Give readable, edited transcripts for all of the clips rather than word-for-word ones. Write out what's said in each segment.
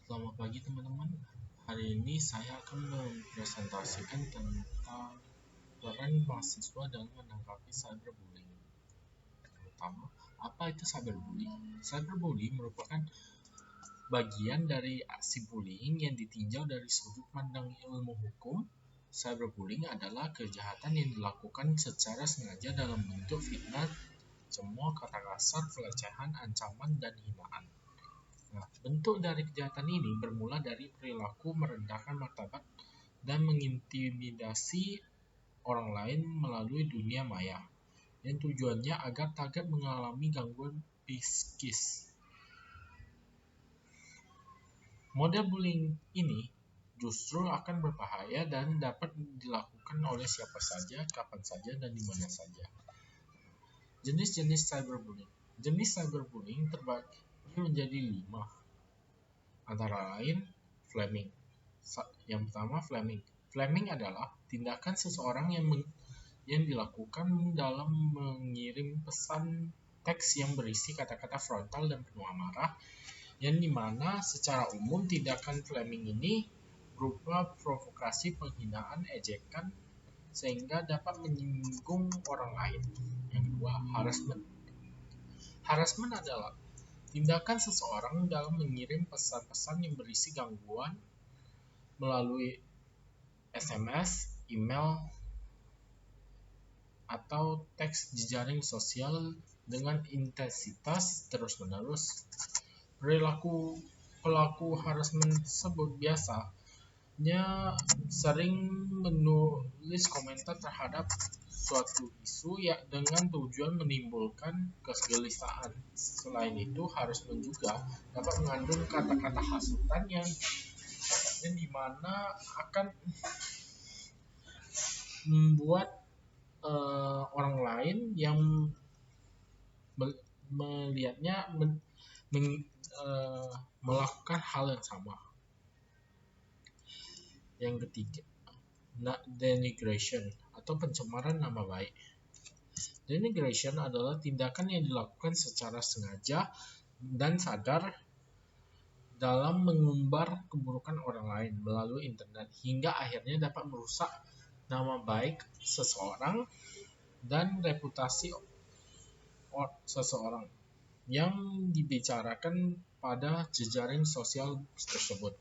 Selamat pagi teman-teman. Hari ini saya akan mempresentasikan tentang peran mahasiswa dalam menanggapi cyberbullying. Pertama, apa itu cyberbullying? Cyberbullying merupakan bagian dari aksi bullying yang ditinjau dari sudut pandang ilmu hukum. Cyberbullying adalah kejahatan yang dilakukan secara sengaja dalam bentuk fitnah, cemooh, kata kasar, pelecehan, ancaman, dan hinaan. Nah, bentuk dari kejahatan ini bermula dari perilaku merendahkan martabat dan mengintimidasi orang lain melalui dunia maya, yang tujuannya agar target mengalami gangguan psikis. Model bullying ini justru akan berbahaya dan dapat dilakukan oleh siapa saja, kapan saja, dan di mana saja. Jenis-jenis cyberbullying. Jenis cyberbullying terbagi menjadi 5, antara lain flaming. Yang pertama, flaming. Flaming adalah tindakan seseorang yang dilakukan dalam mengirim pesan teks yang berisi kata-kata frontal dan penuh amarah, yang dimana secara umum tindakan flaming ini berupa provokasi, penghinaan, ejekan, sehingga dapat menyinggung orang lain. Yang kedua, harassment. Harassment adalah tindakan seseorang dalam mengirim pesan-pesan yang berisi gangguan melalui SMS, email, atau teks jejaring sosial dengan intensitas terus-menerus. Pelaku harassment tersebut biasanya sering menulis komentar terhadap suatu isu dengan tujuan menimbulkan kegelisahan. Selain itu, harassment juga dapat mengandung kata-kata hasutan yang dimana akan membuat orang lain yang melihatnya melakukan hal yang sama. Yang ketiga, denigration atau pencemaran nama baik. Denigration adalah tindakan yang dilakukan secara sengaja dan sadar dalam mengumbar keburukan orang lain melalui internet hingga akhirnya dapat merusak nama baik seseorang dan reputasi seseorang yang dibicarakan pada jejaring sosial tersebut.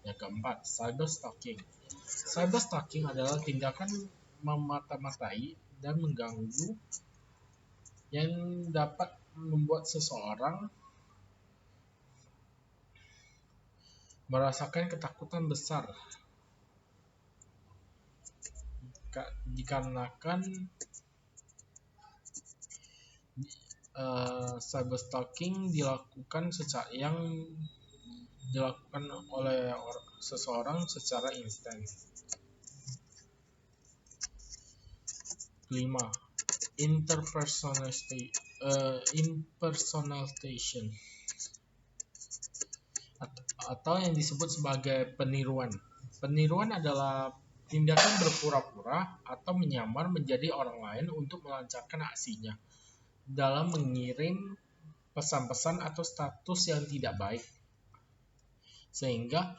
Yang keempat, cyberstalking. Cyberstalking adalah tindakan memata-matai dan mengganggu yang dapat membuat seseorang merasakan ketakutan besar dikarenakan cyberstalking dilakukan oleh seseorang secara instan. 5. Impersonation atau yang disebut sebagai peniruan. Peniruan adalah tindakan berpura-pura atau menyamar menjadi orang lain untuk melancarkan aksinya dalam mengirim pesan-pesan atau status yang tidak baik, sehingga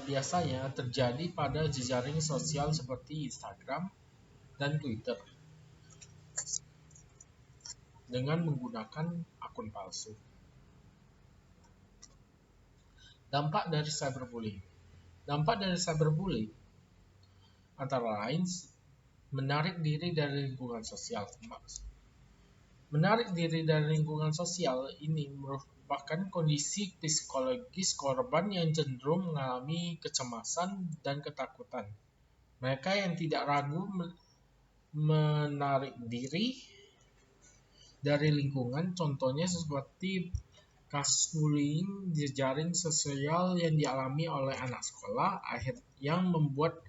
biasanya terjadi pada jejaring sosial seperti Instagram dan Twitter dengan menggunakan akun palsu. Dampak dari cyberbullying. Dampak dari cyberbullying antara lain menarik diri dari lingkungan sosial. Menarik diri dari lingkungan sosial ini merupakan kondisi psikologis korban yang cenderung mengalami kecemasan dan ketakutan. Mereka yang tidak ragu menarik diri dari lingkungan, contohnya seperti kasus bullying di jejaring sosial yang dialami oleh anak sekolah, yang membuat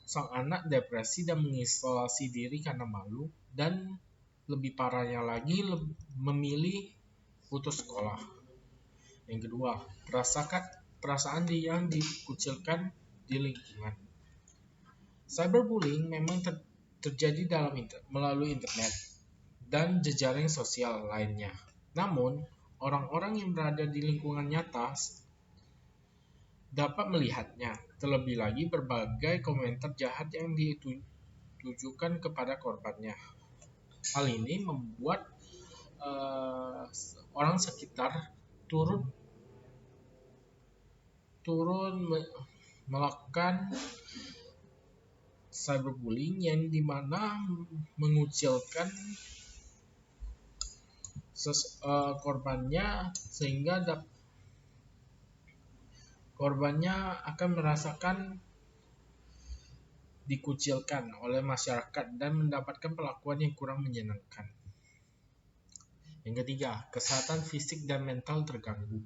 sang anak depresi dan mengisolasi diri karena malu, dan lebih parahnya lagi memilih putus sekolah. Yang kedua, perasaan yang dikucilkan di lingkungan. Cyberbullying memang terjadi melalui internet dan jejaring sosial lainnya. Namun, orang-orang yang berada di lingkungan nyata dapat melihatnya. Terlebih lagi berbagai komentar jahat yang ditujukan kepada korbannya. Hal ini membuat orang sekitar turun melakukan cyberbullying yang dimana mengucilkan korbannya sehingga korbannya akan merasakan dikucilkan oleh masyarakat dan mendapatkan perlakuan yang kurang menyenangkan. Yang ketiga, kesehatan fisik dan mental terganggu.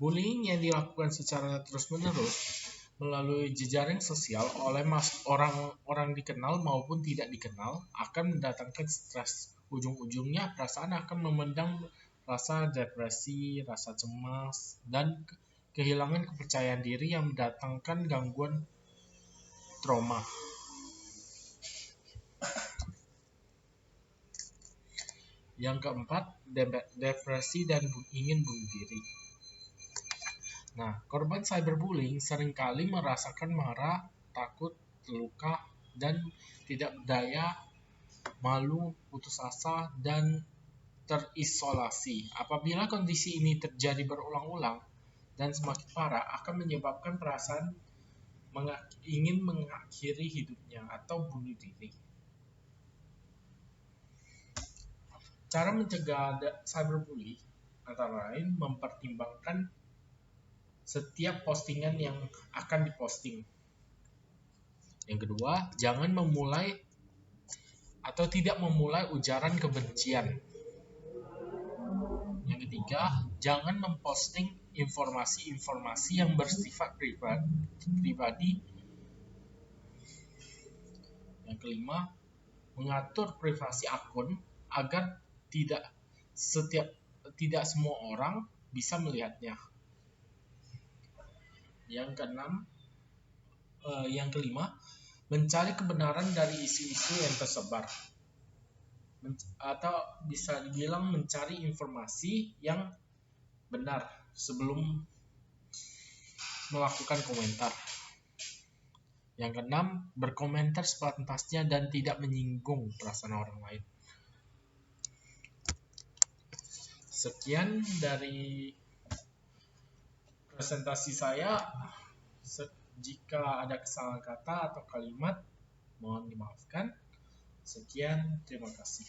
Bullying yang dilakukan secara terus-menerus melalui jejaring sosial oleh orang dikenal maupun tidak dikenal akan mendatangkan stres. Ujung-ujungnya perasaan akan memendam rasa depresi, rasa cemas, dan kehilangan kepercayaan diri yang mendatangkan gangguan trauma. Yang keempat, depresi dan ingin bunuh diri. Korban cyberbullying seringkali merasakan marah, takut, terluka, dan tidak berdaya, malu, putus asa, dan terisolasi. Apabila kondisi ini terjadi berulang-ulang dan semakin parah, akan menyebabkan perasaan ingin mengakhiri hidupnya atau bunuh diri. Cara mencegah cyberbullying antara lain mempertimbangkan setiap postingan yang akan diposting. Yang kedua, jangan memulai atau tidak memulai ujaran kebencian. Yang ketiga, jangan memposting informasi-informasi yang bersifat pribadi. Yang kelima, mengatur privasi akun agar tidak semua orang bisa melihatnya. Yang kelima, mencari kebenaran dari isu-isu yang tersebar. Atau bisa dibilang mencari informasi yang benar sebelum melakukan komentar. Yang keenam, berkomentar sepantasnya dan tidak menyinggung perasaan orang lain. Sekian dari presentasi saya. Jika ada kesalahan kata atau kalimat, mohon dimaafkan. Sekian, terima kasih.